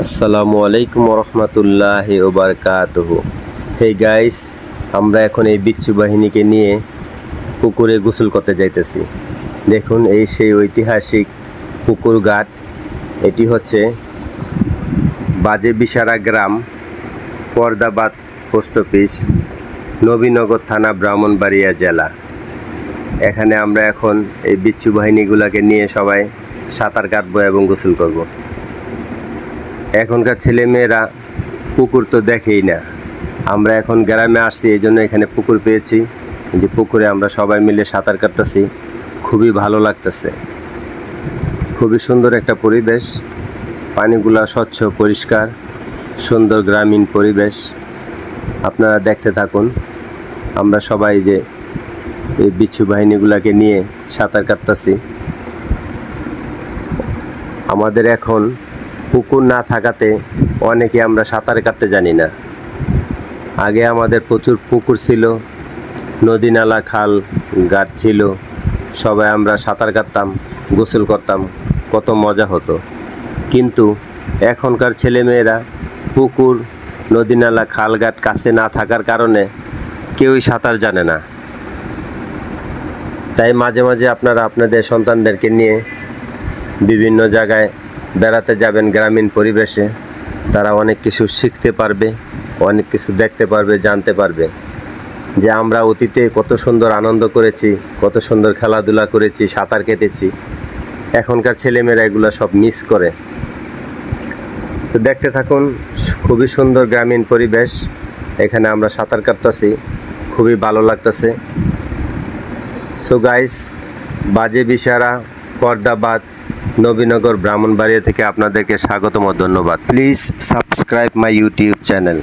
আসসালামু আলাইকুম রহমতুল্লাহি ওয়া বারাকাতুহু। হে গাইস, আমরা এখন এই বিচ্ছু বাহিনীকে নিয়ে পুকুরে গোসল করতে যাইতেছি। দেখুন, এই সেই ঐতিহাসিক পুকুর ঘাট। এটি হচ্ছে বাজে বিশারা গ্রাম, পর্দাবাদ পোস্ট অফিস, নবীনগর থানা, ব্রাহ্মণবাড়িয়া জেলা। এখানে আমরা এখন এই বিচ্ছু বাহিনীগুলোকে নিয়ে সবাই সাঁতার কাটবো এবং গোসল করব। এখনকার ছেলেমেয়েরা পুকুর তো দেখেই না। আমরা এখন গ্রামে আসছি, এই জন্য এখানে পুকুর পেয়েছি, যে পুকুরে আমরা সবাই মিলে সাঁতার কাটতেছি। খুবই ভালো লাগতেছে, খুবই সুন্দর একটা পরিবেশ। পানিগুলা স্বচ্ছ, পরিষ্কার, সুন্দর গ্রামীণ পরিবেশ। আপনারা দেখতে থাকুন। আমরা সবাই যে এই বিচ্ছু বাহিনীগুলোকে নিয়ে সাঁতার কাটতেছি। আমাদের এখন পুকুর না থাকাতে অনেকে আমরা সাঁতার কাটতে জানি না। আগে আমাদের প্রচুর পুকুর ছিল, নদী নালা খাল ঘাট ছিল, সবাই আমরা সাঁতার কাটতাম, গোসল করতাম, কত মজা হতো। কিন্তু এখনকার ছেলেমেয়েরা পুকুর, নদী নালা খাল ঘাট কাছে না থাকার কারণে কেউই সাঁতার জানে না। তাই মাঝে মাঝে আপনারা আপনাদের সন্তানদেরকে নিয়ে বিভিন্ন জায়গায় বেড়াতে যাবেন, গ্রামীণ পরিবেশে। তারা অনেক কিছু শিখতে পারবে, অনেক কিছু দেখতে পারবে, জানতে পারবে যে আমরা অতীতে কত সুন্দর আনন্দ করেছি, কত সুন্দর খেলাধুলা করেছি, সাঁতার কেটেছি। এখনকার ছেলেমেয়েরা এগুলো সব মিস করে। তো দেখতে থাকুন, খুবই সুন্দর গ্রামীণ পরিবেশ। এখানে আমরা সাঁতার কাটতেছি, খুবই ভালো লাগতেছে। সো গাইস, বাজে বিশারা, পর্দাবাদ, নবীনগর, ব্রাহ্মণবাড়িয়া থেকে আপনাদেরকে স্বাগতম ও ধন্যবাদ। Please subscribe my YouTube channel.